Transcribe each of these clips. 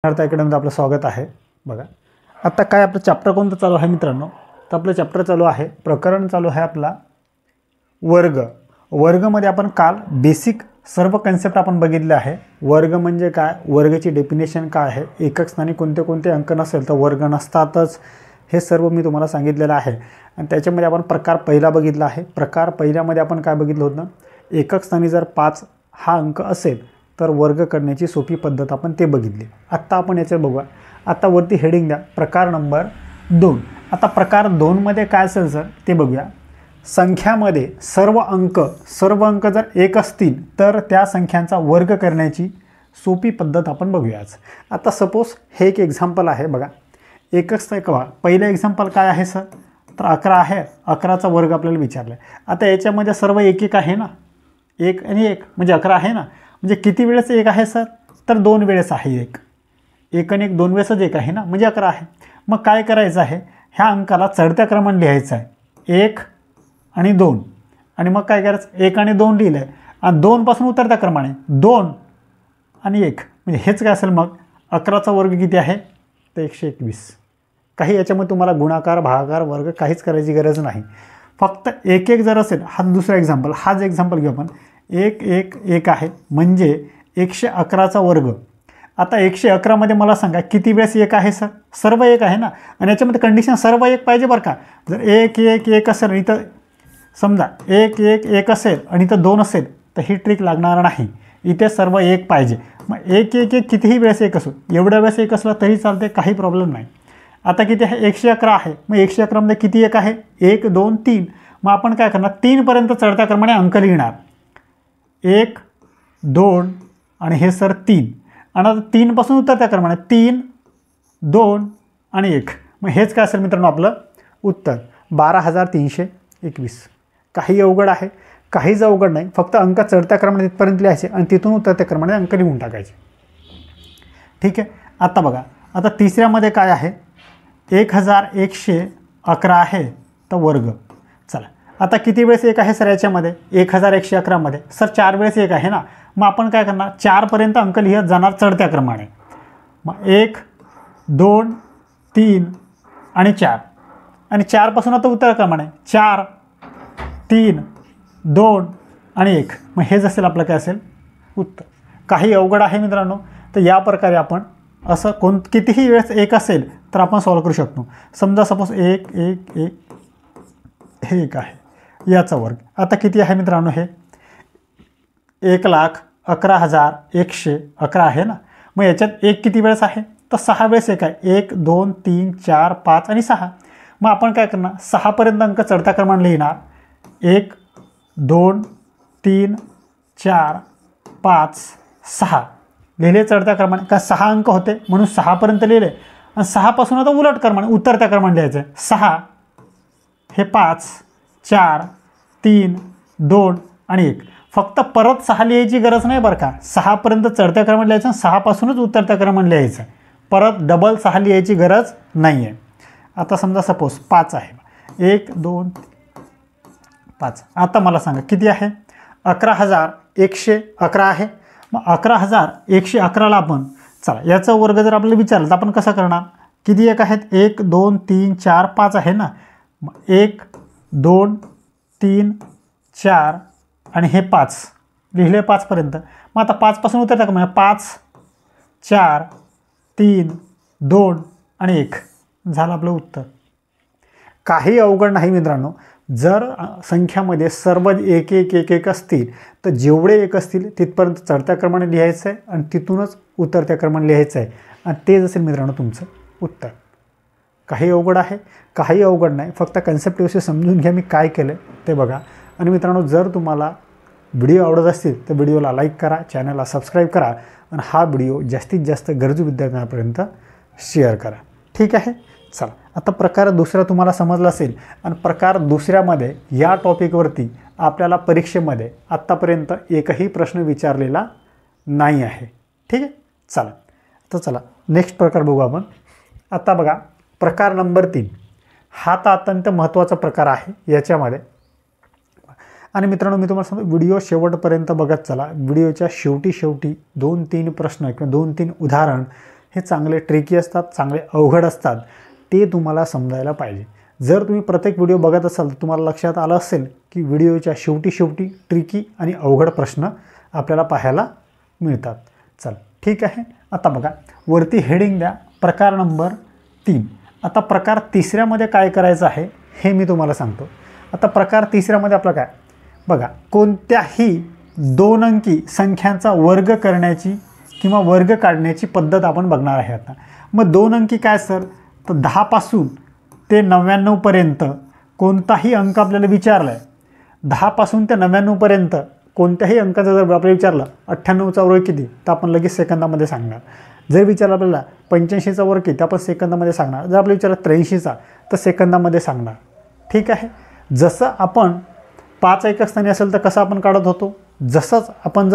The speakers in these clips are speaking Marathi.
अर्थ अकॅडमीमध्ये आपलं स्वागत आहे। बघा आता काय आपलं चॅप्टर कोणतं चालू आहे मित्रांनो, तर आपलं चॅप्टर चालू आहे, प्रकरण चालू आहे आपला वर्ग। वर्गमध्ये आपण काल बेसिक सर्व कन्सेप्ट आपण बघितले आहे। वर्ग म्हणजे काय, वर्गाची डेफिनेशन काय आहे, एकक स्थानी कोणते कोणते अंक नसेल तर वर्ग नसतातच, हे सर्व मी तुम्हाला सांगितलेलं आहे। आणि त्याच्यामध्ये आपण प्रकार पहिला बघितला आहे। प्रकार पहिल्यामध्ये आपण काय बघितलं होतं, एकक स्थानी जर 5 हा अंक असेल तर वर्ग करण्याची सोपी पद्धत आपण ते बघितली। आता आपण याचे बघूया। आता वरती हेडिंग द्या, प्रकार नंबर 2। आता प्रकार 2 मध्ये काय असेल सर ते बघूया। संख्यामध्ये सर्व अंक जर एक असतील तर त्या संख्यांचा वर्ग करण्याची सोपी पद्धत आपण बघूया आज। आता सपोज हे एक एक्झाम्पल आहे बघा, एकक स्थानी पहिलं एक्झाम्पल काय आहे सर, तर 11 आहे। 11चा वर्ग आपल्याला विचारला आहे। आता याच्यामध्ये सर्व एक एक आहे ना, 1 आणि 1 म्हणजे 11 आहे ना, म्हणजे किती वेळेस 1 आहे सर, तर 2 वेळेस आहे 1 आणि 1 2 वेळेसच 1 आहे ना, म्हणजे 11 आहे। मग काय करायचं आहे, ह्या अंकाला चढत्या क्रमाने लिहायचं आहे, 1 आणि 2, आणि मग काय करायचं 1 आणि 2 लिहिलं आहे, आणि 2 पासून उतरत्या क्रमाने 2 आणि 1 म्हणजे हेच काय असेल, मग 11चा वर्ग किती आहे तर 121। काही याच्यामध्ये तुम्हाला गुणाकार भागाकार वर्ग काहीच करायची गरज नाही, फक्त एक एक जर असेल, हा दुसरा एक्झाम्पल, हाच एक्झाम्पल घेऊ आपण, 1 1 1 आहे म्हणजे 111चा वर्ग। आता 111 मध्ये मला सांगा किती वेळेस 1 आहे सर, सर्व 1 आहे ना, आणि याच्यामध्ये कंडिशन सर्व 1 पाहिजे बरं का। जर 1 1 1 असेल आणि इथं समजा 1 1 1 असेल आणि इथं 2 असेल तर ही ट्रिक लागणार नाही, इथे सर्व 1 पाहिजे। मग 1 1 1 कितीही वेळेस 1 असो, एवढ्या वेळेस 1 असला तरी चालते, काही प्रॉब्लेम नाही। आता किती आहे 111 आहे, मग 111 मध्ये किती 1 आहे, 1 2 3, मग आपण काय करणार 3 पर्यंत चढत्या क्रमाने अंक लिहिणार, 1 2 आणि हे सर 3, आणि आता 3 पासून उतरत्या क्रमाने 3 2 आणि 1, मग हेच काय असेल मित्रांनो आपलं उत्तर 12321। काही अवघड आहे, काहीच अवघड नाही, फक्त अंक चढत्या क्रमाने तिथपर्यंत लिहायचे आणि तिथून उतरत्या क्रमाने अंक लिहून टाकायचे, ठीक आहे। आता बघा, आता तिसऱ्यामध्ये काय आहे, 1111 आहे तर वर्ग। चला आता किती वेळेस 1 आहे सर याच्यामध्ये, 1111 मध्ये सर 4 वेळेस 1 आहे ना, मग आपण काय करणार 4 पर्यंत अंक लिहत जाणार चढत्या क्रमाने, मग 1 2 3 आणि 4, आणि 4 पासून आता उतरत्या क्रमाने 4 3 2 आणि 1, मग हेच असेल आपलं काय असेल उत्तर। काही अवघड आहे मित्रांनो, तर या प्रकारे आपण असं कितीही वेळेस 1 असेल तर आपण सॉल्व करू शकतो। समजा सपोज 1 1 1 हे 1 आहे, याचा वर्ग आता किती आहे मित्रांनो, हे 1,11,111 आहे ना, मग याच्यात 1 किती वेळेस आहे तर 6 वेळेस 1 आहे, 1 2 3 4 5 आणि 6, मग आपण काय करणार 6 पर्यंत अंक चढत्या क्रमाने लिहिणार, 1 2 3 4 5 6 लिहिले चढत्या क्रमाने, का 6 अंक होते म्हणून 6 पर्यंत लिहिले, आणि 6 पासून आता उलट क्रमाने उतरत्या क्रमाने लिहायचं आहे, 6 हे 5 4 3 2 आणि 1, फक्त परत 6 लिहायची गरज नाही बरं का, 6 पर्यंत चढत्या क्रमाने लिहायचं, 6 पासूनच उतरत्या क्रमाने लिहायचं, परत डबल 6 लिहायची गरज नाही आहे। आता समजा सपोज 5 आहे, 1 2 5, आता मला सांगा किती आहे, 11,111 आहे, मग 11,111ला आपण चला याचा वर्ग जर आपल्याला विचारलं तर आपण कसं करणार, किती 1 आहेत, 1 2 3 4 5 आहे ना, मग 1 2 3 4 आणि हे 5 लिहिले 5 पर्यंत, मग आता 5 पासून उतरता का, म्हणजे 5 4 3 2 आणि 1 झालं आपलं उत्तर। काही अवघड नाही मित्रांनो, जर संख्यामध्ये सर्व 1 1 1 1 असतील तर जेवढे 1 असतील तिथपर्यंत चढत्या क्रमाने लिहायचं आहे आणि तिथूनच उतरत्या क्रमाने लिहायचं आहे, आणि तेच असेल मित्रांनो तुमचं उत्तर। काही अवघड आहे, काही अवघड नाही, फक्त कन्सेप्ट व्यवस्थित समजून घ्या मी काय केलं ते बघा। आणि मित्रांनो जर तुम्हाला व्हिडिओ आवडत असतील तर व्हिडिओला लाईक करा, चॅनलला सबस्क्राईब करा, आणि हा व्हिडिओ जास्तीत जास्त गरजू विद्यार्थ्यांपर्यंत शेअर करा, ठीक आहे। चला आता प्रकार दुसरा तुम्हाला समजला असेल, आणि प्रकार दुसऱ्यामध्ये या टॉपिकवरती आपल्याला परीक्षेमध्ये आत्तापर्यंत एकही प्रश्न विचारलेला नाही आहे, ठीक आहे। चला तर चला नेक्स्ट प्रकार बघू आपण। आता बघा प्रकार नंबर 3, हा तर अत्यंत महत्त्वाचा प्रकार आहे याच्यामध्ये, आणि मित्रांनो मी तुम्हाला सांगतो व्हिडिओ शेवटपर्यंत बघत चला, व्हिडिओच्या शेवटी 2-3 प्रश्न किंवा 2-3 उदाहरण हे चांगले ट्रिकी असतात, चांगले अवघड असतात, ते तुम्हाला समजायला पाहिजे. जर तुम्ही प्रत्येक व्हिडिओ बघत असाल तर तुम्हाला लक्षात आलं असेल की व्हिडिओच्या शेवटी ट्रिकी आणि अवघड प्रश्न आपल्याला पाहायला मिळतात. चल ठीक आहे. आता बघा वरती हेडिंग द्या, प्रकार नंबर 3. आता प्रकार 3मध्ये काय करायचं आहे हे मी तुम्हाला सांगतो. आता प्रकार 3मध्ये आपलं काय बघा, कोणत्याही 2 अंकी संख्यांचा वर्ग करण्याची किंवा वर्ग काढण्याची पद्धत आपण बघणार आहे. आता मग 2 अंकी काय सर, तर 10 पासून ते 99 पर्यंत कोणताही अंक आपल्याला विचारला आहे. 10 पासून ते 99 पर्यंत कोणत्याही अंकाचं जर आपल्याला विचारलं 98चा वर्ग किती तर आपण लगेच सेकंदामध्ये सांगणार. जर विचारलं आपल्याला 85चा वर्ग किती तर आपण सेकंदामध्ये सांगणार. जर आपल्याला विचारलं 83चा तर सेकंदामध्ये सांगणार. ठीक आहे. जसं आपण 5 एकक स्थानी असेल तर कसं आपण काढत होतो, जसंच आपण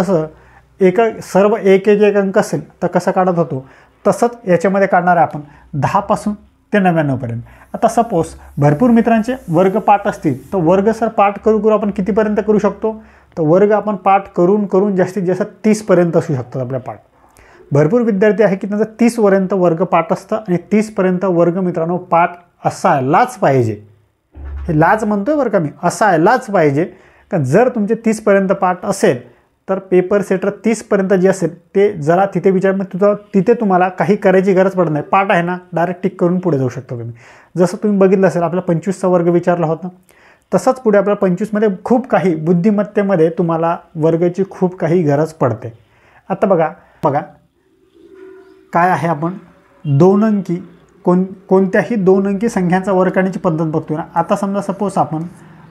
सर्व एक अंक असेल तर कसं काढत होतो तसंच याच्यामध्ये काढणार आहे आपण 10 पासून ते 99 पर्यंत. आता सपोज भरपूर मित्रांचे वर्ग पाठ असतील तर वर्ग सर पाठ करू आपण कितीपर्यंत करू शकतो, तर वर्ग आपण पाठ करून जास्तीत जास्त 30 पर्यंत असू शकतात आपल्या पाठ. भरपूर विद्यार्थी आहे की त्यांचा 30 पर्यंत वर्ग पाठ असतं आणि 30 पर्यंत वर्ग मित्रांनो पाठ असायलाच पाहिजे. हे लाज म्हणतोय बरं का मी, असायलाच पाहिजे. कारण जर तुमचे 30 पर्यंत पाठ असेल तर पेपर सेटर 30 पर्यंत जे असेल ते जरा तिथे तिथे तुम्हाला काही करायची गरज पडत नाही. पाठ आहे ना, डायरेक्ट टिक करून पुढे जाऊ शकता तुम्ही. जसं तुम्ही बघितलं असेल आपला 25चा वर्ग विचारला होता, तसंच पुढे आपल्याला 25मध्ये खूप काही बुद्धिमत्तेमध्ये तुम्हाला वर्गाची खूप काही गरज पडते. आता बघा काय आहे, आपण 2 अंकी कोणत्याही 2 अंकी संख्यांचा वर्ग काढण्याची पद्धत बघतोय ना. आता समजा सपोज आपण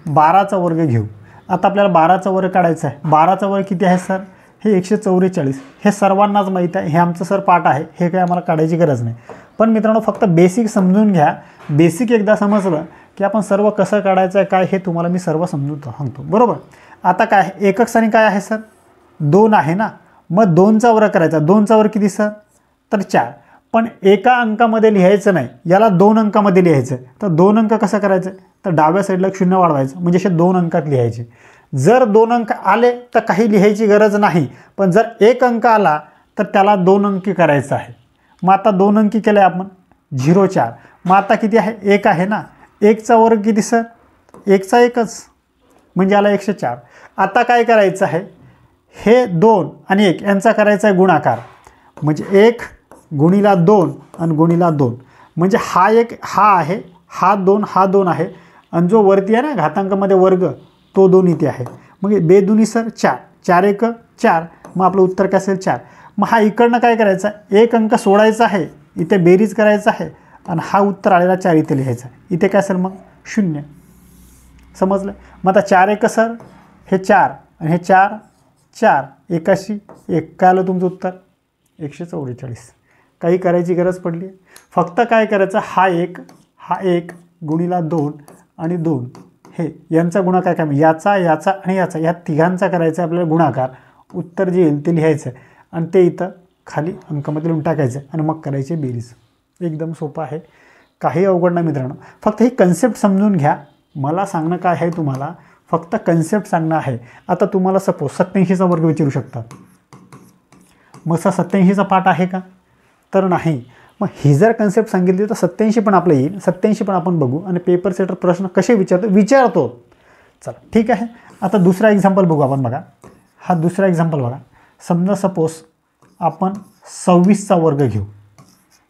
12चा वर्ग घेऊ. आता आपल्याला 12चा वर्ग काढायचा आहे. 12चा वर्ग किती आहे सर, हे 144. हे सर्वांनाच माहीत आहे, हे आमचं सर पाठ आहे, हे काही आम्हाला काढायची गरज नाही. पण मित्रांनो फक्त बेसिक समजून घ्या. बेसिक एकदा समजलं की आपण सर्व कसं काढायचं आहे काय हे तुम्हाला मी सर्व समजून सांगतो. बरोबर. आता काय एकक स्थानी काय आहे सर, 2 आहे ना. मग 2चा वर्ग करायचा. 2चा वर्ग किती सर, तर 4. पण एका अंकामध्ये लिहायचं नाही, याला 2 अंकामध्ये लिहायचं. तर 2 अंक कसं करायचं, तर डाव्या साईडला 0 वाढवायचं म्हणजे असे 2 अंकात लिहायचे. जर 2 अंक आले तर काही लिहायची गरज नाही, पण जर 1 अंक आला तर त्याला 2 अंकी करायचं आहे. मग आता 2 अंकी केलं आहे आपण 0,4. मग आता किती आहे, 1 आहे ना. 1चा वर्ग किती सर, 1चा 1च म्हणजे आला 104. आता काय करायचं आहे, हे 2 आणि 1 यांचा करायचा आहे गुणाकार. म्हणजे 1 गुणिला 2 आणि गुणिला 2 म्हणजे हा 1 हा आहे, हा 2 आहे आणि जो वरती आहे ना घातांकामध्ये वर्ग तो 2 इथे आहे. मग बेदुनी सर 4, 4 1 4. मग आपलं उत्तर काय असेल 4. मग हा इकडनं काय करायचं आहे, 1 अंक सोडायचा आहे, इथे बेरीज करायचा आहे आणि हा उत्तर आलेला 4 इथे लिहायचा आहे. इथे काय असेल मग 0. समजलं. मग आता 4 1 सर हे 4 आणि हे 4 4 81 1. काय आलं तुमचं उत्तर 144. काही करायची गरज पडली, फक्त काय करायचं, हा 1 गुणिला 2 आणि 2 हे यांचा गुणाकार काय, याचा आणि याचा या तिघांचा करायचा आपल्याला गुणाकार. उत्तर जे येईल ते लिहायचं आणि ते इथं खाली अंकामध्ये लिहून टाकायचं आणि मग करायचे बेरीज. एकदम सोपं आहे, काही अवघड नाही मित्रांनो. फक्त ही कन्सेप्ट समजून घ्या. मला सांगणं काय आहे, तुम्हाला फक्त कन्सेप्ट सांगणं आहे. आता तुम्हाला सपोज 87चा वर्ग विचारू शकतात. मग 87चा पाठ आहे का, तर नाही. मग ही जर कन्सेप्ट सांगितली तर 87 पण आपलं येईल, 87 पण आपण बघू आणि पेपर सेटर प्रश्न कसे विचारतो. चला ठीक आहे. आता दुसरा एक्झाम्पल बघू आपण. बघा हा दुसरा एक्झाम्पल बघा. समजा सपोज आपण 26चा वर्ग घेऊ.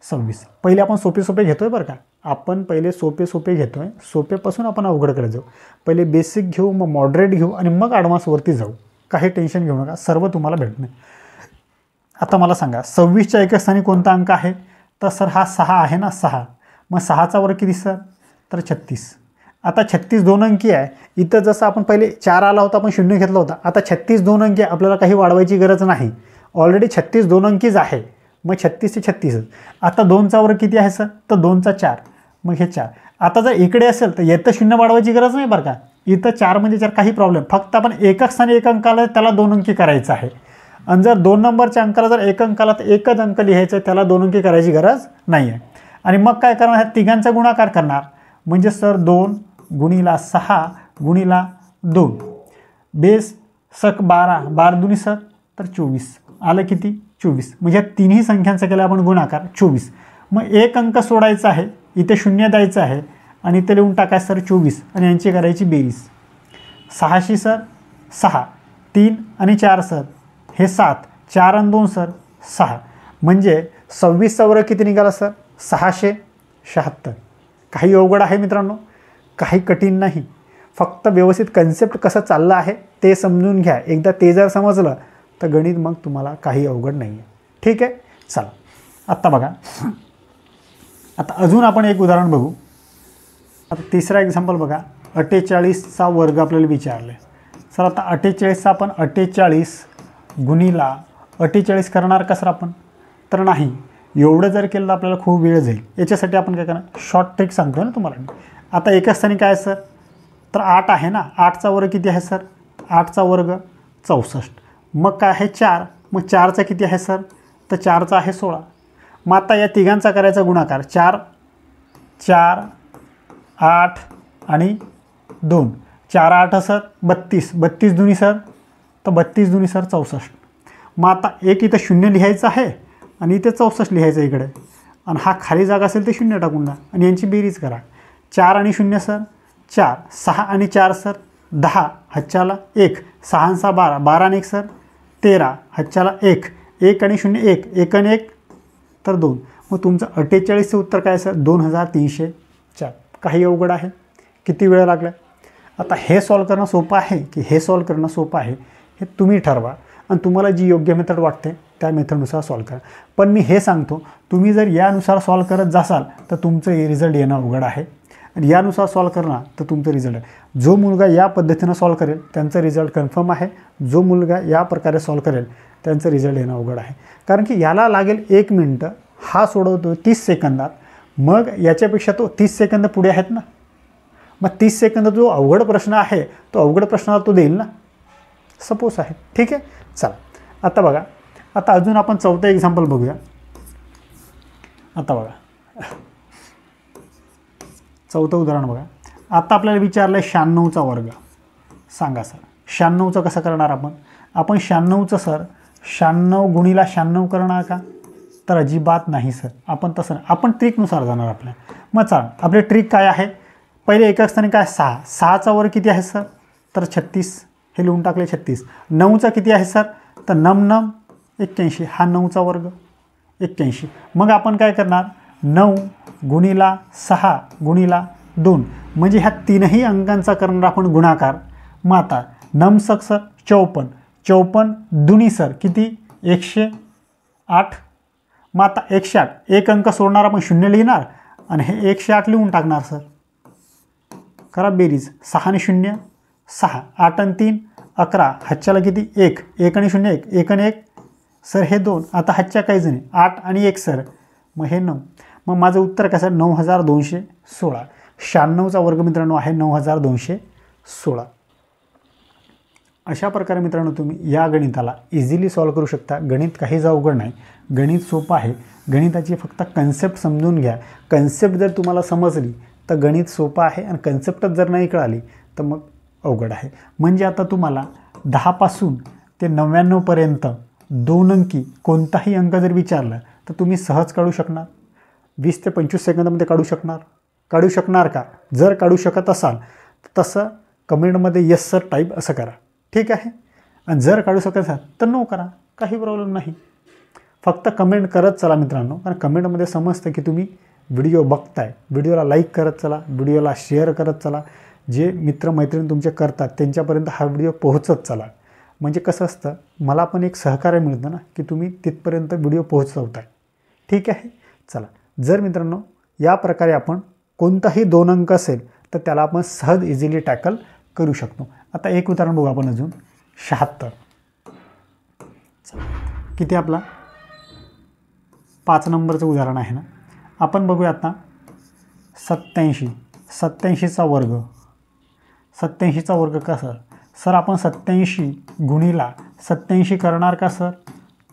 26 पहिले आपण सोपे घेतोय बरं का. आपण पहिले सोपे घेतोय, सोपेपासून आपण अवघडकडे जाऊ. पहिले बेसिक घेऊ, मग मॉडरेट घेऊ आणि मग ॲडव्हान्सवरती जाऊ. काही टेन्शन घेऊ नका, सर्व तुम्हाला भेटणार. आता मला सांगा 26च्या एकक स्थानी कोणता अंक आहे, तर सर हा 6 आहे ना, 6. मग 6चा वर्ग किती सर, तर 36. आता 36 2 अंकी आहे. इथं जसं आपण पहिले 4 आला होता आपण 0 घेतला होता. आता 36 2 अंकी आहे, आपल्याला काही वाढवायची गरज नाही. ऑलरेडी 36 2 अंकीच आहे. मग 36 ते 36च. आता 2चा वर्ग किती आहे सर, तर 2चा 4. मग हे 4. आता जर इकडे असेल तर येतं 0 वाढवायची गरज नाही बरं का. इथं 4 म्हणजे 4 काही प्रॉब्लेम. फक्त आपण एकक स्थानी 1 अंक आला त्याला 2 अंकी करायचं आहे. आणि जर 2 नंबरच्या अंकाला जर 1 अंक आला तर 1च अंक लिहायचं, त्याला 2 अंकी करायची गरज नाही आहे. आणि मग काय करणार, ह्या तिघांचा गुणाकार करणार. म्हणजे सर 2 गुणिला 6 गुणिला 2 बेस सक 12 12 दुनी सर तर 24. आलं किती 24. म्हणजे या तिन्ही संख्यांचा केला आपण गुणाकार 24. मग एक अंक सोडायचा आहे, इथे 0 द्यायचं आहे आणि इथे लिहून टाकायचं सर 24 आणि यांची करायची बेरीज. 6 सर 6, 3 आणि 4 सर हे 7, 4 आणि 2 सर 6. म्हणजे 26चा वर्ग किती निघाला सर 676. काही अवघड आहे मित्रांनो, काही कठीण नाही. फक्त व्यवस्थित कन्सेप्ट कसं चाललं आहे ते समजून घ्या. एकदा ते जर समजलं तर गणित मग तुम्हाला काही अवघड नाही आहे. ठीक आहे, चला आत्ता बघा. आता अजून आपण एक उदाहरण बघू. आता तिसरा एक्झाम्पल बघा. 48चा वर्ग आपल्याला विचारले. सर आता 48चा आपण 48 गुणिला 48 करणार का सर आपण? तर नाही, एवढं जर केलं तर आपल्याला खूप वेळ जाईल. याच्यासाठी आपण काय करणार, शॉर्ट ट्रिक सांगतो ना तुम्हाला मी. आता एका स्थानी काय सर, तर 8 आहे ना. 8चा वर्ग किती आहे सर, 8चा वर्ग 64. मग काय आहे 4. मग 4चा किती आहे सर, तर 4चा आहे 16. मग आता या तिघांचा करायचा गुणाकार. 4 4 8 आणि 2. 4 8 सर 32. 32 दुनी सर, तर 32 दुनी सर 64. मग आता एक इथं 0 लिहायचं आहे आणि इथे 64 लिहायचं इकडे. आणि हा खाली जागा असेल ते 0 टाकून द्या आणि यांची बेरीज करा. 4 आणि 0 सर 4. 6 आणि 4 सर 10. हातच्याला 1. 6 आणि 6 12. 12 आणि 1 सर 13. हातच्याला 1. 1 आणि 0 1. 1 आणि 1 तर 2. मग तुमचं 48चं उत्तर काय सर 2304. काही अवघड आहे? किती वेळ लागला? आता हे सॉल्व करणं सोपं आहे की हे सॉल्व करणं सोपं आहे हे तुम्ही ठरवा आणि तुम्हाला जी योग्य मेथड वाटते त्या मेथडनुसार सॉल्व करा. पण मी हे सांगतो, तुम्ही जर यानुसार सॉल्व करत जासाल तर तुमचं रिझल्ट येणं अवघड आहे आणि यानुसार सॉल्व करणार तर तुमचं रिझल्ट आहे. जो मुलगा या पद्धतीनं सॉल्व करेल त्यांचा रिझल्ट कन्फर्म आहे. जो मुलगा या प्रकारे सॉल्व करेल त्यांचं रिझल्ट येणं अवघड आहे. कारण की याला लागेल 1 मिनटं, हा सोडवतो 30 सेकंदात. मग याच्यापेक्षा तो 30 सेकंद पुढे आहेत ना. मग 30 सेकंद जो अवघड प्रश्न आहे तो अवघड प्रश्नाला तो देईल ना, सपोज आहे. ठीक आहे, चला आता बघा. आता अजून आपण चौथं एक्झाम्पल बघूया. आता बघा चौथं उदाहरण बघा. आता आपल्याला विचारलं आहे 96चा वर्ग. सांगा सर 96चं कसं करणार आपण? आपण 96चं सर 96 गुणिला 96 करणार का? तर अजिबात नाही सर, आपण तसं नाही. आपण ट्रिकनुसार जाणार आपल्या. मग चला आपली ट्रिक काय आहे? पहिले एका स्थानी काय 6. 6चा वर्ग किती आहे सर, तर 36. हे लिहून टाकले 36. 9चा किती आहे सर, तर 9 9 81. हा 9चा वर्ग 81. मग आपण काय करणार 9 गुणिला 6 गुणिला 2 म्हणजे ह्या तीनही अंकांचा करणार आपण गुणाकार. मग आता 9 सर 54. 54 दुनी सर किती 108. मग आता 108 एक अंक सोडणार आपण 0 लिहिणार आणि हे 108 लिहून टाकणार सर. करा बेरीज. 6 आणि 0 6. 8 आणि 3 11. हातच्याला किती 1. 1 आणि 0 1. 1 आणि 1 सर हे 2. आता हातच्या काहीच नाही. 8 आणि 1 सर, मग हे 9. मग माझं उत्तर कसं 9216. 96चा वर्ग मित्रांनो आहे 9216. अशा प्रकारे मित्रांनो तुम्ही या गणिताला इझिली सॉल्व करू शकता. गणित काहीच अवघड नाही, गणित सोपं आहे. गणिताची फक्त कन्सेप्ट समजून घ्या. कन्सेप्ट जर तुम्हाला समजली तर गणित सोपं आहे आणि कन्सेप्टच जर नाही कळाली तर मग अवघड आहे. म्हणजे आता तुम्हाला 10 पासून ते 99 पर्यंत 2 अंकी कोणताही अंक जर विचारला तर तुम्ही सहज काढू शकणार. 20 ते 25 सेकंदामध्ये काढू शकणार का? जर काढू शकत असाल तर तसं कमेंटमध्ये यस सर टाईप असं करा. ठीक आहे. आणि जर काढू शकत असाल तर नो करा, काही प्रॉब्लेम नाही. फक्त कमेंट करत चला मित्रांनो, कारण कमेंटमध्ये समजतं की तुम्ही व्हिडिओ बघताय. व्हिडिओला लाईक करत चला, व्हिडिओला शेअर करत चला. जे मित्रमैत्रिणी तुमचे करतात त्यांच्यापर्यंत हा व्हिडिओ पोहोचत चला. म्हणजे कसं असतं, मला पण एक सहकार्य मिळतं ना की तुम्ही तिथपर्यंत व्हिडिओ पोहोचवताय. ठीक आहे, चला. जर मित्रांनो या प्रकारे आपण कोणताही 2 अंक असेल तर त्याला आपण सहज इझिली टॅकल करू शकतो. आता एक उदाहरण बघू आपण अजून. 76 किती आपला 5 नंबरचं उदाहरण आहे ना. आपण बघूया आता 87. 87चा वर्ग. 87चा वर्ग कसा सर? आपण 87 गुणिला 87 करणार का सर?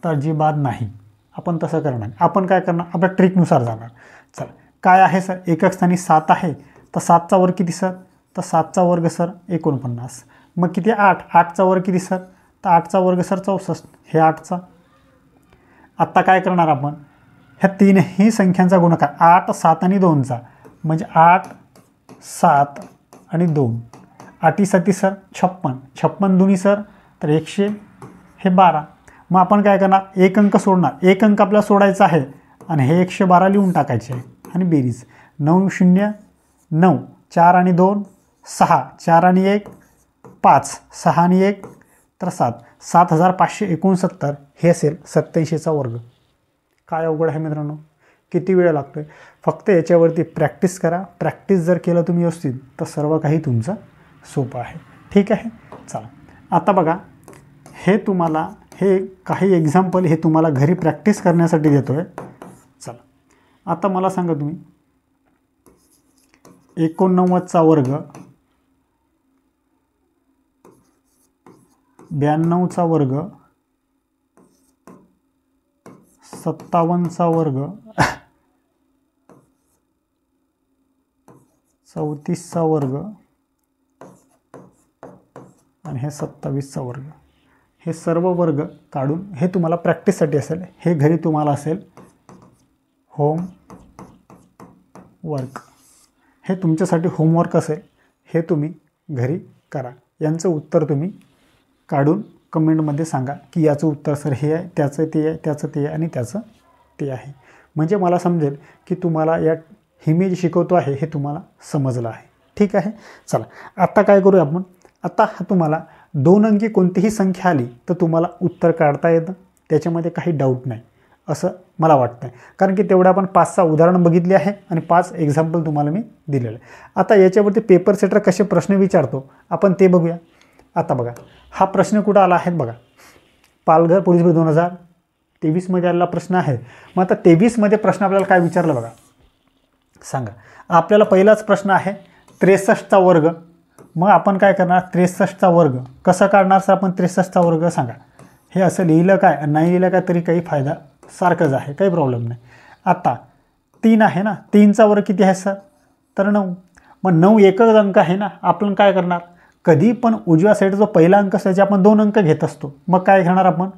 तर अजिबात नाही, आपण तसं करणार. आपण काय करणार, आपल्या ट्रिकनुसार जाणार. चला काय आहे सर, एकक स्थानी 7 आहे तर 7चा वर्ग किती सर? तर 7चा वर्ग सर 49. मग किती 8. 8चा वर्ग किती सर? तर 8चा वर्ग सर 64. हे 8चा. आत्ता काय करणार आपण, ह्या तीनही संख्यांचा गुणाकार 8, 7 आणि 2चा, म्हणजे 8, 7 आणि 2, 8 7 सर 56, 56 दुनी सर तर 112. मग आपण काय करणार, एक अंक सोडणार, एक अंक आपल्याला सोडायचा आहे आणि हे 112 लिहून टाकायचे आहे आणि बेरीज 9 0 9, 4 आणि 2 6, 4 आणि 1 5, 6 आणि 1 तर 7, 7569 हे असेल 87चा वर्ग. काय अवघड आहे मित्रांनो, किती वेळ लागतो आहे, फक्त याच्यावरती प्रॅक्टिस करा. प्रॅक्टिस जर केलं तुम्ही व्यवस्थित तर सर्व काही तुमचं सोपं आहे. ठीक आहे, चला आता बघा, हे तुम्हाला हे काही एक्झाम्पल हे तुम्हाला घरी प्रॅक्टिस करण्यासाठी देतो आहे. चला आता मला सांगा तुम्ही 89चा वर्ग, 92चा वर्ग, 57चा वर्ग, 34चा वर्ग आणि हे 27चा वर्ग, हे सर्व वर्ग काढून हे तुम्हाला प्रॅक्टिससाठी असेल. हे घरी तुम्हाला असेल होम वर्क, हे तुमच्यासाठी होमवर्क असेल. हे तुम्ही घरी करा. यांचं उत्तर तुम्ही काढून कमेंटमध्ये सांगा की याचं उत्तर सर हे आहे, त्याचं ते आहे, त्याचं ते आहे आणि त्याचं ते आहे. म्हणजे मला समजेल की तुम्हाला या हे मी जे शिकवतो आहे हे तुम्हाला समजलं आहे. ठीक आहे, चला आत्ता काय करूया आपण, आता हा तुम्हाला 2 अंकी कोणतीही संख्या आली तर तुम्हाला उत्तर काढता येतं, त्याच्यामध्ये काही डाऊट नाही असं मला वाटतं. कारण की तेवढं आपण 5-6 उदाहरणं बघितली आहे आणि 5 एक्झाम्पल तुम्हाला मी दिलेलं आहे. आता याच्यावरती पेपर सेटर कसे प्रश्न विचारतो आपण ते बघूया. आता बघा, हा प्रश्न कुठं आला आहे बघा, पालघर पोलीस भरती 2023मध्ये आलेला प्रश्न आहे. मग आता 23मध्ये प्रश्न आपल्याला काय विचारलं बघा, सांगा. आपल्याला पहिलाच प्रश्न आहे 63चा वर्ग. मग आपण काय करणार, 63चा वर्ग कसं काढणार सर आपण, 63चा वर्ग सांगा. हे असं लिहिलं काय नाही लिहिलं काय तरी काही फायदा, सारखंच आहे, काही प्रॉब्लेम नाही. आता 3 आहे ना, 3चा वर्ग किती आहे सर, तर 9. मग 9 एकच अंक आहे ना, आपण काय करणार, कधी पण उजव्या साईडचा जो पहिला अंक असतो त्याचे आपण 2 अंक घेत असतो. मग काय घेणार आपण,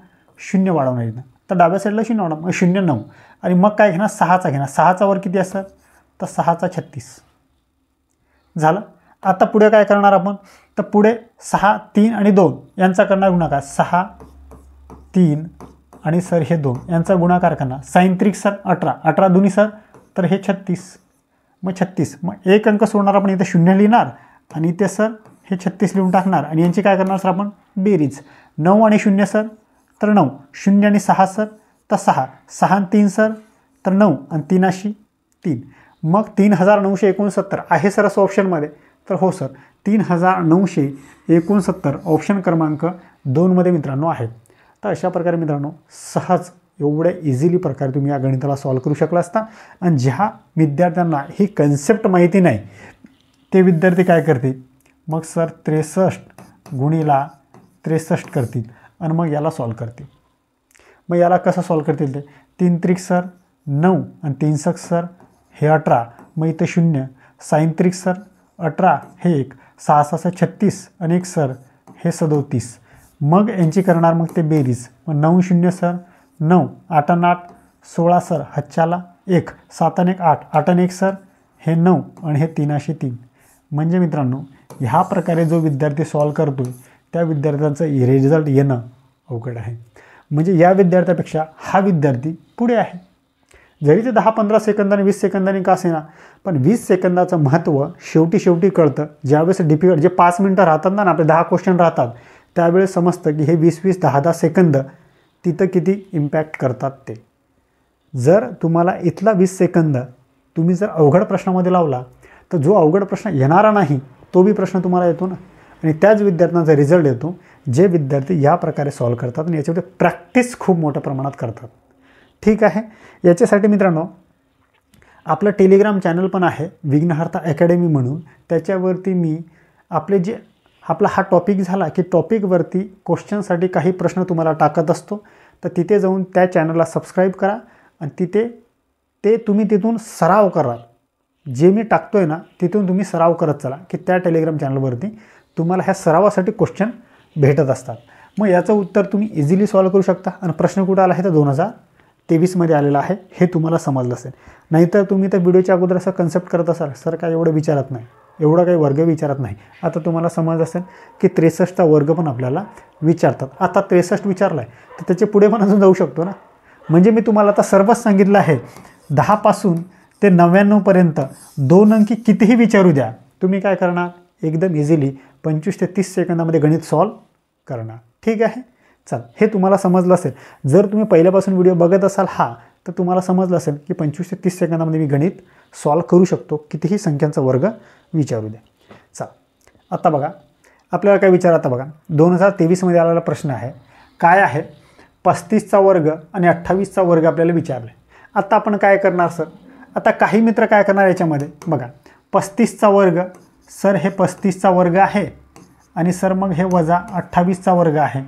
0 वाढवणार येतं, तर डाव्या साईडला 0 वाढवणार, मग 0 9 आणि मग काय घेणार, 6चा घेणार. 6चा वर्ग किती असतात, तर 6चा 36 झालं. आता पुढे काय करणार आपण, तर पुढे 6 3 आणि 2 यांचा करणार गुणाकार, 6 3 आणि सर हे 2 यांचा गुणाकार करणार. साइन त्रिक सर 18, 18 दुनी सर तर हे 36, मग 36. मग एक अंक सोडणार आपण, इथे 0 लिहिणार आणि इथे सर हे 36 लिहून टाकणार आणि यांची काय करणार सर आपण, बेरीज 9 आणि 0 सर तर 9, 0 आणि 6 सर तर 6, 6 आणि 3 सर तर 9 आणि 3 3. मग 3969 आहे सर असं ऑप्शनमध्ये, तर हो सर 3969 ऑप्शन क्रमांक 2मध्ये मित्रांनो आहे. तर अशा प्रकारे मित्रांनो सहज एवढ्या इझिली प्रकारे तुम्ही या गणिताला सॉल्व करू शकला असता. आणि ज्या विद्यार्थ्यांना ही कन्सेप्ट माहिती नाही ते विद्यार्थी काय करतील, मग सर 63 गुणिला 63 करतील आणि मग याला सॉल्व करतील. मग याला कसं सॉल्व करतील ते, 3 त्रिक सर 9 आणि 3 सक सर हे 18, मग इथं 0, साइन त्रिक सर 18 हे 1, 6 6 36 आणि 1 सर हे 37. मग यांची करणार मग ते बेरीज, मग 9 0 सर 9, 8 आणि 8 16 सर हच्च्याला 1, 7 आणि 1 8, 8 आणि 1 सर हे 9 आणि हे 3 3. म्हणजे मित्रांनो ह्या प्रकारे जो विद्यार्थी सॉल्व करतो त्या विद्यार्थ्यांचं रिझल्ट येणं अवघड आहे. म्हणजे या विद्यार्थ्यापेक्षा हा विद्यार्थी पुढे आहे. जरी ते 10-15 सेकंदांनी 20 सेकंदांनी का असेना, पण 20 सेकंदाचं महत्त्व शेवटी कळतं. ज्यावेळेस डिफिकल्ट जे 5 मिनटं राहतात ना, आपले 10 क्वेश्चन राहतात, त्यावेळेस समजतं की हे 20-20 10-10 सेकंद तिथं किती इम्पॅक्ट करतात ते. जर तुम्हाला इथला 20 सेकंद तुम्ही जर अवघड प्रश्नामध्ये लावला तर जो अवघड प्रश्न येणारा नाही तो बी प्रश्न तुम्हाला येतो ना, आणि त्याच विद्यार्थ्यांचा रिझल्ट येतो जे विद्यार्थी या प्रकारे सॉल्व करतात आणि याच्यामध्ये प्रॅक्टिस खूप मोठ्या प्रमाणात करतात. ठीक आहे, याच्यासाठी मित्रांनो आपलं टेलिग्राम चॅनल पण आहे विघ्नहर्ता अकॅडमी म्हणून. त्याच्यावरती मी आपला हा टॉपिक झाला की टॉपिकवरती क्वेश्चनसाठी काही प्रश्न तुम्हाला टाकत असतो. तर तिथे जाऊन त्या चॅनलला सबस्क्राईब करा आणि तिथे तुम्ही तिथून सराव करा. जे मी टाकतो आहे ना तिथून तुम्ही सराव करत चला की त्या टेलिग्राम चॅनलवरती तुम्हाला ह्या सरावासाठी क्वेश्चन भेटत असतात. मग याचं उत्तर तुम्ही इझिली सॉल्व करू शकता. आणि प्रश्न कुठं आला आहे तर 2023मध्ये आलेला आहे हे तुम्हाला समजलं असेल. नाहीतर तुम्ही तर व्हिडिओच्या अगोदर असं कन्सेप्ट करत असाल, सर काय एवढं विचारत नाही, एवढा काही वर्ग विचारत नाही. आता तुम्हाला समज असेल की 63चा वर्ग पण आपल्याला विचारतात. आता 63 विचारला आहे तर त्याचे पुढे पण अजून जाऊ शकतो ना. म्हणजे मी तुम्हाला आता सर्वच सांगितलं आहे. 10 पासून ते 99 पर्यंत 2 अंकी कितीही विचारू द्या, तुम्ही काय करणार, एकदम इझिली 25 ते 30 सेकंदामध्ये गणित सॉल्व करणार. ठीक आहे. चल, हे तुम्हाला समजलं असेल. जर तुम्ही पहिल्यापासून व्हिडिओ बघत असाल तर तुम्हाला समजलं असेल की 25 ते 30 सेकंदामध्ये मी गणित सॉल्व करू शकतो, कितीही संख्यांचा वर्ग विचारू द्या. चल, आता बघा आपल्याला काय विचार, आता बघा 2023मध्ये आलेला प्रश्न आहे. काय आहे, 35चा वर्ग आणि 28चा वर्ग आपल्याला विचारले. आता आपण काय करणार सर, आता काही मित्र काय करणार याच्यामध्ये बघा, 35चा वर्ग, सर हे 35चा वर्ग आहे आणि सर मग हे वजा 28चा वर्ग आहे,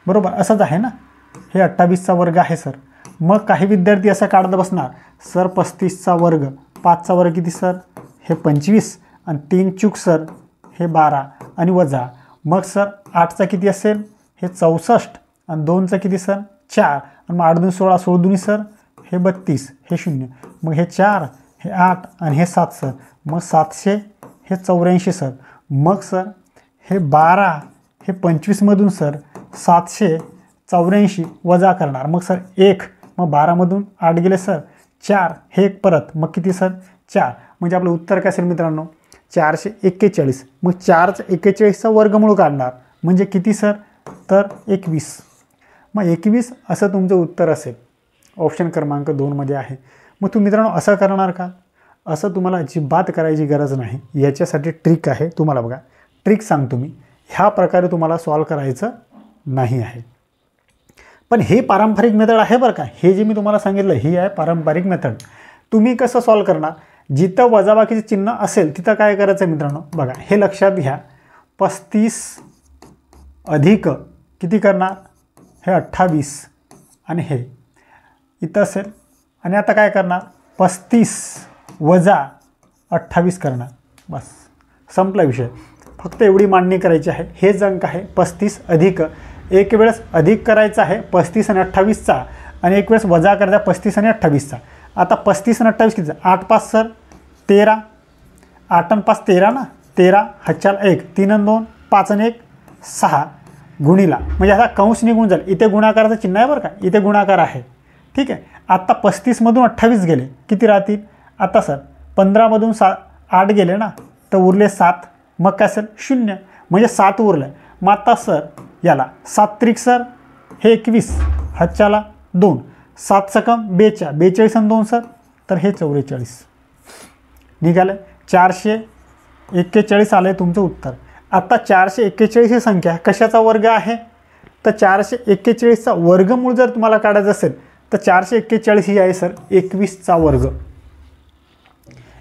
बरोबर असंच आहे ना, हे 28चा वर्ग आहे सर. मग काही विद्यार्थी असं काढत बसणार, सर 35चा वर्ग, 5चा वर्ग किती सर, हे 25 आणि 3 चूक सर हे 12 आणि वजा, मग सर 8चा किती असेल, हे 64 आणि 2चा किती सर 4 आणि मग 8 2 16, 16 2 सर हे 32, हे 0, मग हे 4 हे 8 आणि हे 7 सर, मग 700 हे 84 सर, मग सर हे 12 हे 25मधून सर 784 वजा करणार, मग सर 1, मग 12मधून 8 गेले सर 4, हे 1 परत, मग किती सर 4, म्हणजे आपलं उत्तर काय असेल मित्रांनो 441. मग 441चा वर्गमूळ काढणार म्हणजे किती सर, तर 21. मग 21 असं तुमचं उत्तर असेल, ऑप्शन क्रमांक 2मध्ये आहे. मग तुम्ही मित्रांनो असं करणार का, असं तुम्हाला अजिबात करायची गरज नाही. याच्यासाठी ट्रिक आहे, तुम्हाला बघा ट्रिक सांगतो मी. ह्या प्रकारे तुम्हाला सॉल्व करायचं नाही आहे. पण हे पारंपरिक मेथड आहे बरं का, हे जे मी तुम्हाला सांगितलं ही आहे पारंपरिक मेथड. तुम्ही कसं सॉल्व करणार, जिथं वजाबाकीचे चिन्ह असेल तिथं काय करायचं आहे मित्रांनो, बघा हे लक्षात घ्या. 35 अधिक किती करणार, हे 28 आणि हे इथं असेल, आणि आता काय करणार 35 वजा 28 करणार, बस संपला विषय. फक्त एवढी मांडणी करायची आहे. हे अंक आहे 35 अधिक, एक वेळेस अधिक करायचा आहे 35 आणि 28चा आणि एक वेळेस वजा करायचा 35 आणि 28चा. आता 35 आणि 28 किती, 8 5 सर 13, 8 आणि 5 13 ना, 13 हातच्याल 1, 3 आणि 2 5 आणि 1 6 गुणिला, म्हणजे आता कंस निघून जाईल. इथे गुणाकाराचं चिन्ह आहे बरं का, इथे गुणाकार आहे. ठीक आहे. आता 35मधून 28 गेले किती राहतील, आता सर 15मधून 8 गेले ना, तर उरले 7, मग काय असेल 0, म्हणजे 7 उरलं. मग आता सर याला 7 त्रिक सर हे 21, हातच्याला 2, 7 सकम 42 आणि 2 सर, तर हे 44 निघालं. 441 आलं आहे तुमचं उत्तर. आता 441 ही संख्या कशाचा वर्ग आहे, तर 441चा वर्गमूळ जर तुम्हाला काढायचं असेल तर 441 ही आहे सर 21चा वर्ग.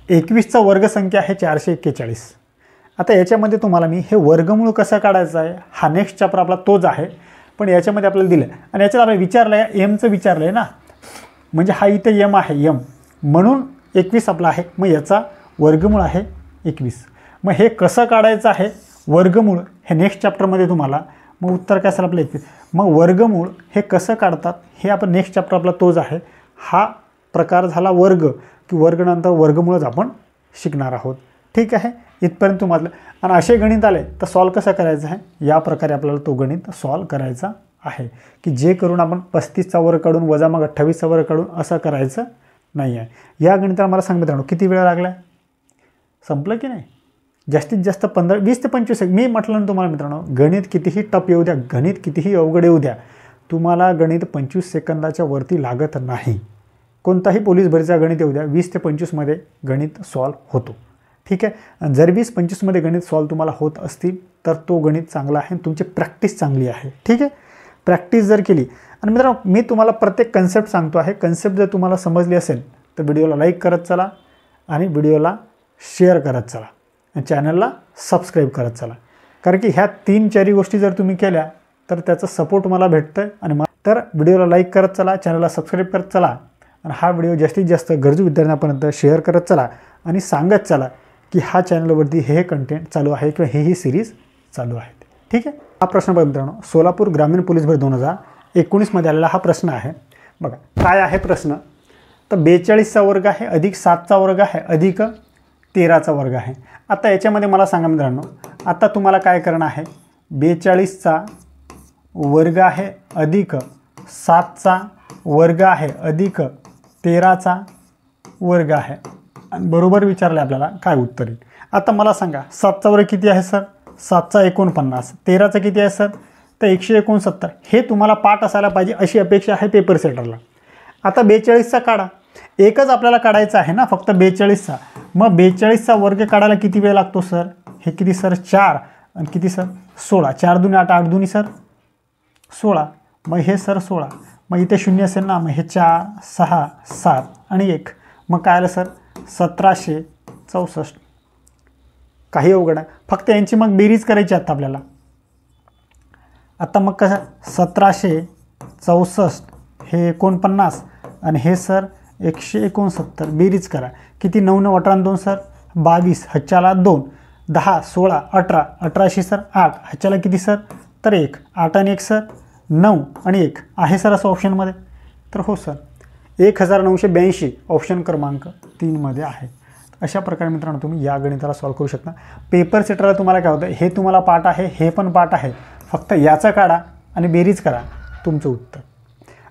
21चा वर्ग संख्या आहे 441. आता याच्यामध्ये तुम्हाला मी हे वर्गमूळ कसं काढायचं आहे, हा नेक्स्ट चॅप्टर आपला तोच आहे, पण याच्यामध्ये आपल्याला दिलं आणि याच्यात आपल्याला विचारलं आहे एमचं विचारलं आहे ना, म्हणजे हा इथे एम आहे, एम म्हणून 21 आपला आहे. मग याचा वर्गमूळ आहे 21. मग हे कसं काढायचं आहे वर्गमूळ हे नेक्स्ट चॅप्टरमध्ये तुम्हाला, मग उत्तर काय असेल आपलं 21. मग वर्गमूळ हे कसं काढतात हे आपण नेक्स्ट चॅप्टर आपला तोच आहे. हा प्रकार झाला वर्ग, की वर्गनंतर वर्गमूळच आपण शिकणार आहोत. ठीक आहे, इथपर्यंत तुम्हाला. आणि असे गणित आले तर सॉल्व कसं करायचं आहे, या प्रकारे आपल्याला तो गणित सॉल्व करायचा आहे, की जे करून आपण 35चा वर्ग काढून वजा मग 28चा वर्ग काढून असं करायचं नाही आहे. या गणिताला मला सांग मित्रांनो किती वेळ लागला, संपलं की नाही, जास्तीत जास्त 20 ते 25 मी म्हटलं ना तुम्हाला मित्रांनो, गणित कितीही टफ येऊ द्या, गणित कितीही अवघड येऊ द्या, तुम्हाला गणित 25 सेकंदाच्या वरती लागत नाही. कोणताही पोलीस भरतीचा गणित येऊ द्या, 20 ते 25मध्ये गणित सॉल्व होतो. ठीक आहे. जर 20-25मध्ये गणित सॉल्व तुम्हाला होत असतील तर तो गणित चांगला आहे, तुमची प्रॅक्टिस चांगली आहे. ठीक आहे, प्रॅक्टिस जर केली. आणि मित्रांनो मी तुम्हाला प्रत्येक कन्सेप्ट सांगतो आहे, कन्सेप्ट जर तुम्हाला समजली असेल तर व्हिडिओला लाईक करत चला आणि व्हिडिओला शेअर करत चला आणि चॅनलला सबस्क्राईब करत चला. कारण की ह्या 3-4 गोष्टी जर तुम्ही केल्या तर त्याचा सपोर्ट मला भेटतं आहे. आणि तर व्हिडिओला लाईक करत चला, चॅनलला सबस्क्राईब करत चला आणि हा व्हिडिओ जास्तीत जास्त गरजू विद्यार्थ्यांपर्यंत शेअर करत चला आणि सांगत चला की हा चॅनलवरती हे कंटेंट चालू आहे किंवा ही सिरीज चालू आहेत. ठीक आहे. हा प्रश्न बघा मित्रांनो, सोलापूर ग्रामीण पोलीस भरती 2019मध्ये आलेला हा प्रश्न आहे. बघा काय आहे प्रश्न, तर 42चा वर्ग आहे अधिक 7चा वर्ग आहे अधिक 13चा वर्ग आहे. आता याच्यामध्ये मला सांगा मित्रांनो, आता तुम्हाला काय करणं आहे, 42चा वर्ग आहे अधिक 7चा वर्ग आहे अधिक 13चा वर्ग आहे. आणि बरोबर विचारलं आपल्याला काय उत्तर येईल. आता मला सांगा 7चा वर्ग किती आहे सर, 7चा 49, 13चा किती आहे सर, तर 169. हे तुम्हाला पाठ असायला पाहिजे अशी अपेक्षा आहे पेपर सेटरला. आता 42चा काढा, एकच आपल्याला काढायचा आहे ना फक्त 42चा. मग 42चा वर्ग काढायला किती वेळ लागतो सर, हे किती सर 4 आणि किती सर 16, 4 दूनी 8, 8 दूनी सर 16, मग हे सर 16, मग इथे 0 असेल ना, मग हे 4 6 7 आणि 1, मग काय आलं सर 1764. काही अवघड आहे, फक्त यांची मग बेरीज करायची आता आपल्याला. आता मग कसं 1764 हे 49 आणि हे सर 169, बेरीज करा किती, 9 9 18 2 सर 22, ह्याच्याला 2 10 16 18, 18 सर 8, ह्याच्याला किती सर तर 1, 8 आणि 1 सर 9 आणि 1 आहे सर असं ऑप्शनमध्ये. तर हो सर 1982 ऑप्शन क्रमांक 3 मध्ये आहे. अशा प्रकारे मित्रांनो तुम्ही या गणिताला सॉल्व्ह करू शकता. पेपर सेटरला तुम्हाला काय होतं, हे तुम्हाला पाठ आहे, हे पण पाठ आहे, फक्त याचा काढा आणि बेरीज करा तुमचं उत्तर.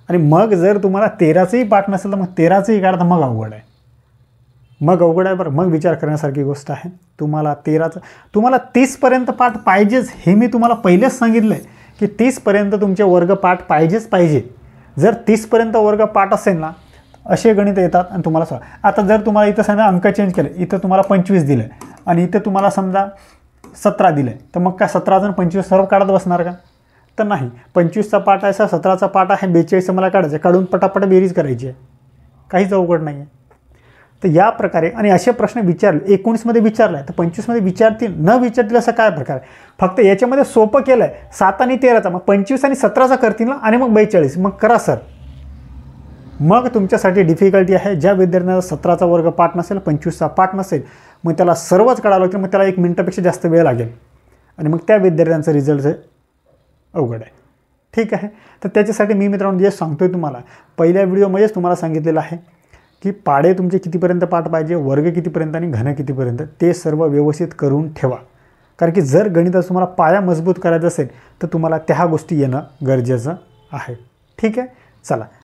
आणि मग जर तुम्हाला 13चाही पाठ नसेल तर मग 13चाही काढा, तर मग अवघड आहे, मग अवघड आहे बरं. मग विचार करण्यासारखी गोष्ट आहे. तुम्हाला 13चं, तुम्हाला 30पर्यंत पाठ पाहिजेच, हे मी तुम्हाला पहिलेच सांगितलं आहे की 30पर्यंत तुमचे वर्ग पाठ पाहिजेच पाहिजे. जर 30पर्यंत वर्ग पाठ असेल ना, असे गणित येतात आणि तुम्हाला आता जर तुम्हाला इथं समजा अंक चेंज केले, इथं तुम्हाला 25 दिलं आहे आणि इथं तुम्हाला समजा 17 दिलं आहे, तर मग काय 17 आणि 25 सर्व काढत बसणार का, तर नाही. 25चा पाठ आहे सर, 17चा पाठ आहे, 42चा मला काढायचं आहे, काढून पटापट बेरीज करायची आहे, काहीच अवघड नाही आहे. तर या प्रकारे आणि असे प्रश्न विचारले 19मध्ये विचारला आहे तर 25मध्ये विचारतील, न विचारतील असं काय प्रकार आहे. फक्त याच्यामध्ये सोपं केलं आहे 7 आणि 13चा, मग 25 आणि 17चा करतील ना, आणि मग 42, मग करा सर. मग तुमच्यासाठी डिफिकल्टी आहे. ज्या विद्यार्थ्यांना 17चा वर्ग पाठ नसेल, 25चा पाठ नसेल, मग त्याला सर्वच काढावं लागतील, मग त्याला 1 मिनिटापेक्षा जास्त वेळ लागेल आणि मग त्या विद्यार्थ्यांचं रिझल्ट अवघड आहे. ठीक आहे. तर त्याच्यासाठी मी मित्रांनो जे सांगतोय तुम्हाला, पहिल्या व्हिडिओमध्येच तुम्हाला सांगितलेलं आहे की पाढे तुमचे कितीपर्यंत पाठ पाहिजे, वर्ग कितीपर्यंत आणि घन कितीपर्यंत, ते सर्व व्यवस्थित करून ठेवा. कारण की जर गणिताचा तुम्हाला पाया मजबूत करायचा असेल तर तुम्हाला त्या गोष्टी येणं गरजेचं आहे. ठीक आहे. चला